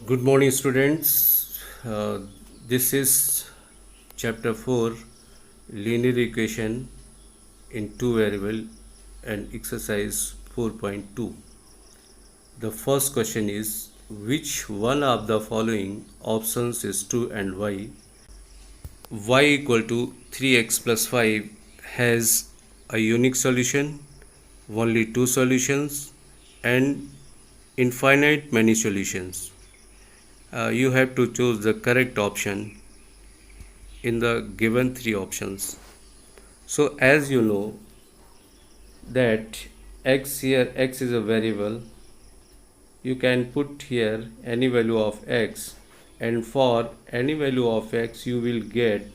Good morning, students. This is chapter 4 linear equation in two variable and exercise 4.2. The first question is which one of the following options is true and why? Y equal to 3x plus 5 has a unique solution, only two solutions, and infinite many solutions. You have to choose the correct option in the given three options. So as you know that x is a variable, you can put here any value of x, and for any value of x you will get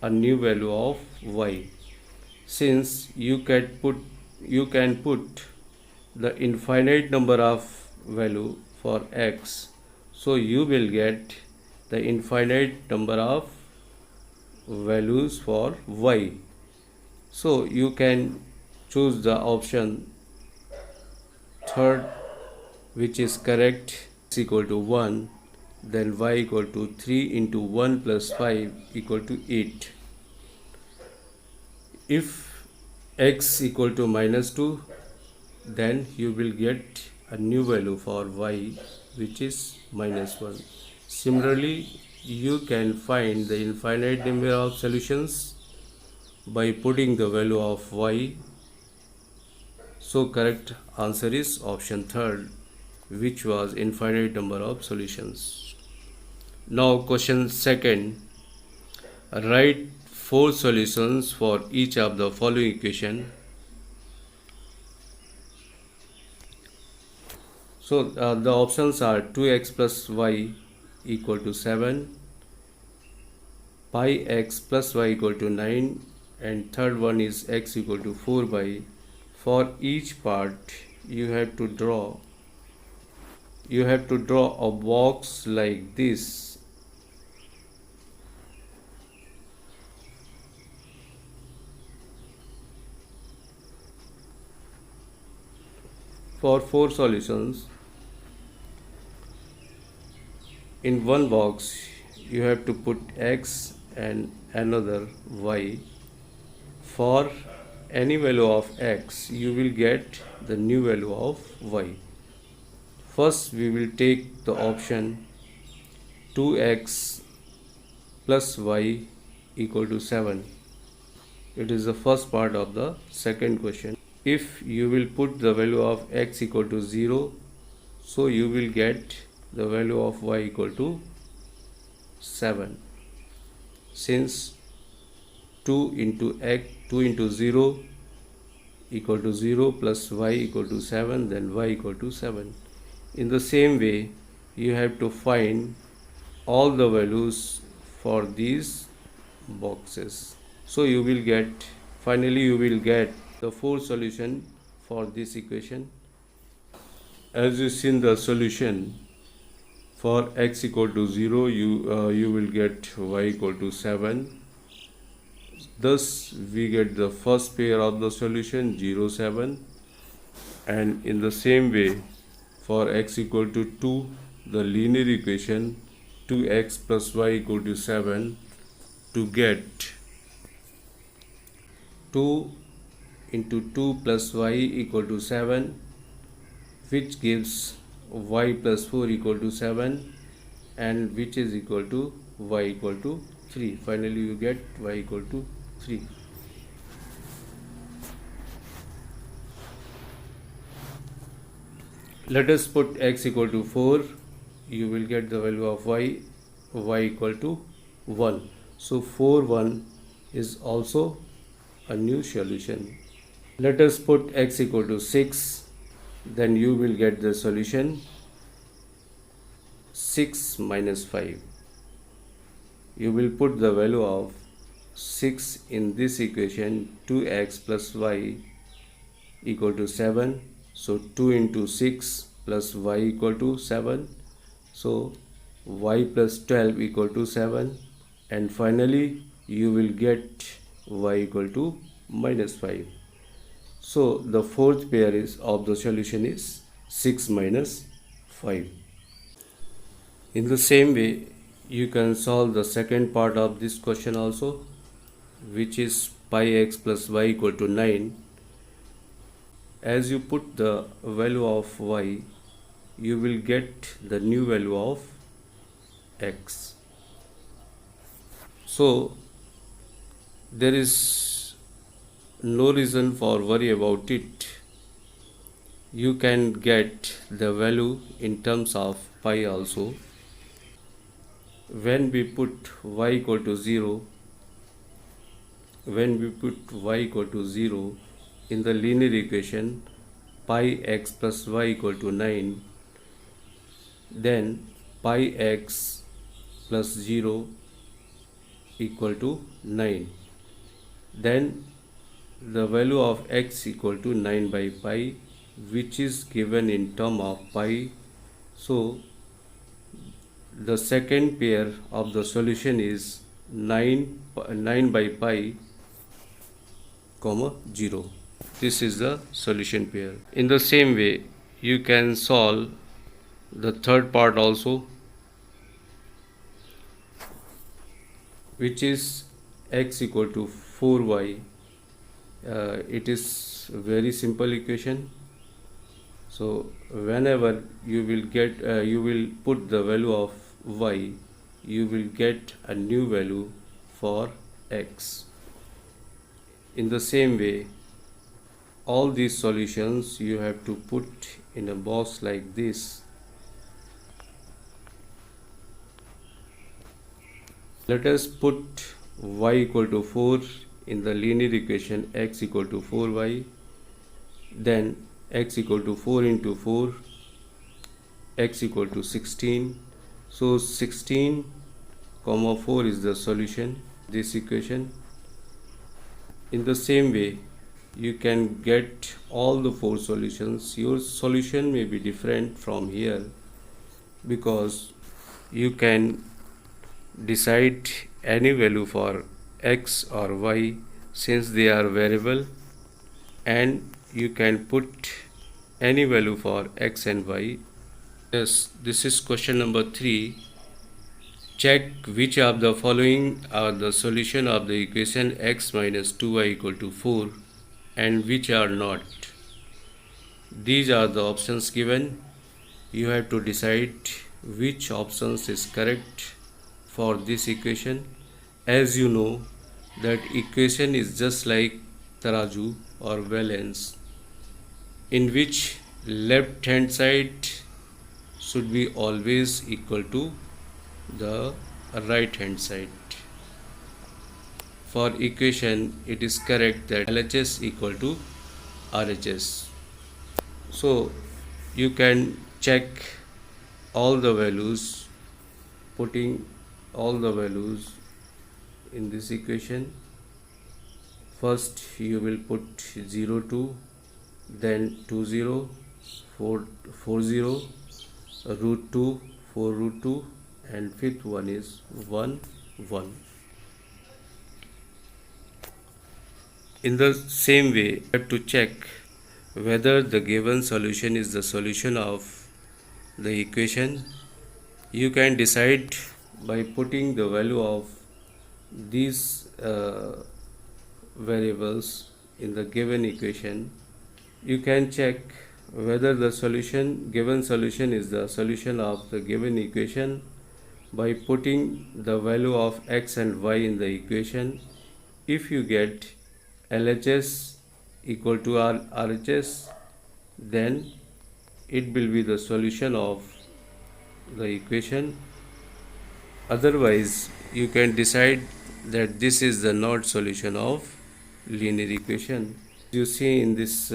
a new value of y. Since you can put the infinite number of value for x, so you will get the infinite number of values for y. So you can choose the option third, which is correct. X equal to 1, then y equal to 3 into 1 plus 5 equal to 8. If x equal to minus 2, then you will get a new value for y, which is minus 1. Similarly, you can find the infinite number of solutions by putting the value of y. So correct answer is option third, which was infinite number of solutions. Now question second, write four solutions for each of the following equation. So the options are 2x plus y equal to 7, pi x plus y equal to 9, and third one is x equal to 4 by. For each part you have to draw a box like this. For four solutions in one box you have to put x and another y. For any value of x you will get the new value of y. First we will take the option 2x plus y equal to 7. It is the first part of the second question. If you will put the value of x equal to 0, so you will get the value of y equal to 7. Since 2 into 0 equal to 0 plus y equal to 7, then y equal to 7. In the same way, you have to find all the values for these boxes. So finally you will get the four solution for this equation. As you see in the solution, for x equal to 0 you will get y equal to 7. Thus we get the first pair of the solution 0, 7, and in the same way for x equal to 2, the linear equation 2x plus y equal to 7, to get 2 into 2 plus y equal to 7, which gives y plus 4 equal to 7, and which is equal to y equal to 3. Finally you get y equal to 3. Let us put x equal to 4. You will get the value of y equal to 1. So 4, 1 is also a new solution. Let us put x equal to 6. Then you will get the solution 6 minus 5. You will put the value of 6 in this equation, 2x plus y equal to 7. So 2 into 6 plus y equal to 7. So y plus 12 equal to 7. And finally you will get y equal to minus 5. So the fourth pair of the solution is 6 minus 5. In the same way, you can solve the second part of this question also, which is pi x plus y equal to 9. As you put the value of y, you will get the new value of x. So there is no reason for worry about it. You can get the value in terms of pi also. When we put y equal to 0, in the linear equation pi x plus y equal to 9, then pi x plus 0 equal to 9. Then the value of x equal to 9 by pi, which is given in term of pi. So the second pair of the solution is 9 by pi comma 0. This is the solution pair. In the same way, you can solve the third part also, which is x equal to 4y. It is very simple equation. So whenever you will put the value of y, you will get a new value for x. In the same way, all these solutions you have to put in a box like this. Let us put y equal to 4 in the linear equation x equal to 4y. Then x equal to 4 into 4, x equal to 16. So 16 comma 4 is the solution this equation. In the same way, you can get all the four solutions. Your solution may be different from here because you can decide any value for x or y since they are variable, and you can put any value for x and y. Yes, this is question number 3. Check which of the following are the solution of the equation x minus 2y equal to 4 and which are not. These are the options given. You have to decide which options is correct for this equation. As you know that equation is just like taraju or balance, in which left hand side should be always equal to the right hand side. For equation, it is correct that LHS equal to RHS. So you can check all the values, putting all the values in this equation. First you will put 0 2, then 2 0, 4 0, root 2, 4 root 2, and fifth one is 1 1. In the same way, you have to check whether the given solution is the solution of the equation. You can decide by putting the value of these variables in the given equation. You can check whether the given solution is the solution of the given equation by putting the value of x and y in the equation. If you get LHS equal to RHS, then it will be the solution of the equation. Otherwise, you can decide that this is the not solution of linear equation. You see in this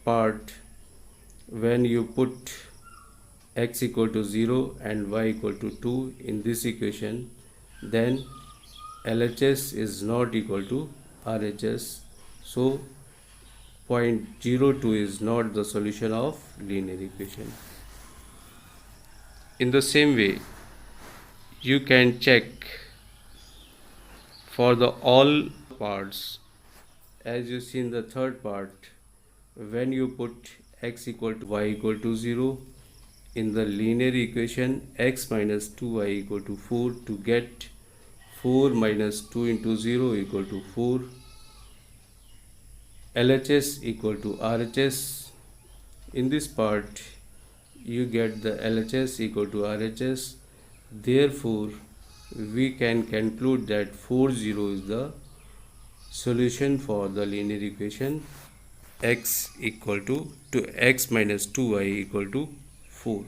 part, when you put x equal to 0 and y equal to 2 in this equation, then LHS is not equal to RHS. So 0.02 is not the solution of linear equation. In the same way, you can check for the all parts. As you see in the third part, when you put x equal to y equal to 0 in the linear equation x minus 2y equal to 4 to get 4 minus 2 into 0 equal to 4, LHS equal to RHS. In this part you get the LHS equal to RHS. Therefore we can conclude that 4 0 is the solution for the linear equation x equal to x minus 2y equal to 4.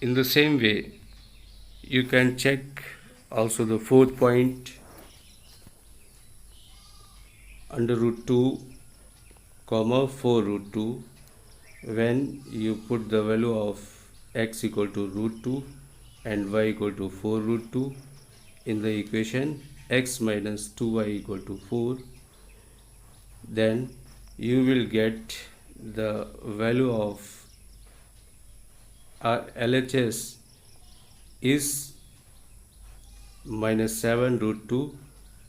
In the same way, you can check also the fourth point, under root 2 comma 4 root 2, when you put the value of x equal to root 2 and y equal to 4 root 2 in the equation x minus 2y equal to 4, then you will get the value of LHS is minus 7 root 2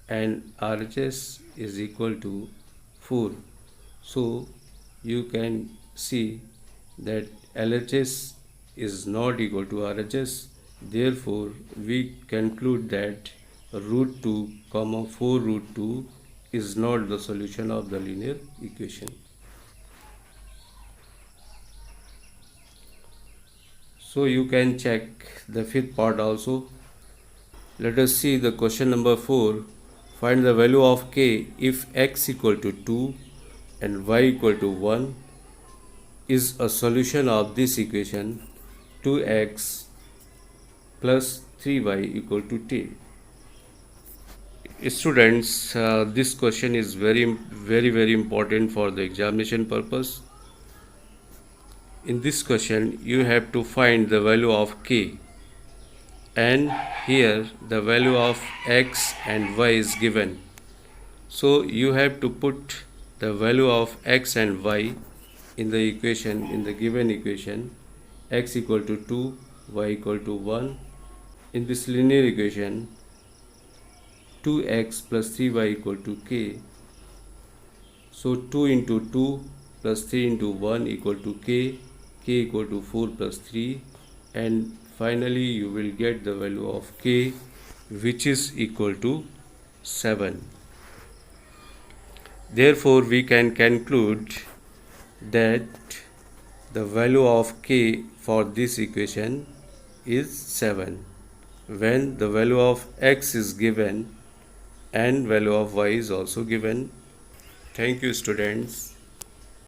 and RHS is equal to 4. So you can see that LHS is not equal to RHS. Therefore we conclude that root 2 comma 4 root 2 is not the solution of the linear equation. So you can check the fifth part also. Let us see the question number 4. Find the value of k if x equal to 2 and y equal to 1 is a solution of this equation 2x plus 3y equal to t. Students, this question is very important for the examination purpose. In this question you have to find the value of k, and here the value of x and y is given. So you have to put the value of x and y in the equation, in the given equation, x equal to 2, y equal to 1. In this linear equation 2x plus 3y equal to k. So 2 into 2 plus 3 into 1 equal to k equal to 4 plus 3, and finally you will get the value of k, which is equal to 7. Therefore we can conclude that the value of k for this equation is 7 when the value of x is given and value of y is also given. Thank you, students.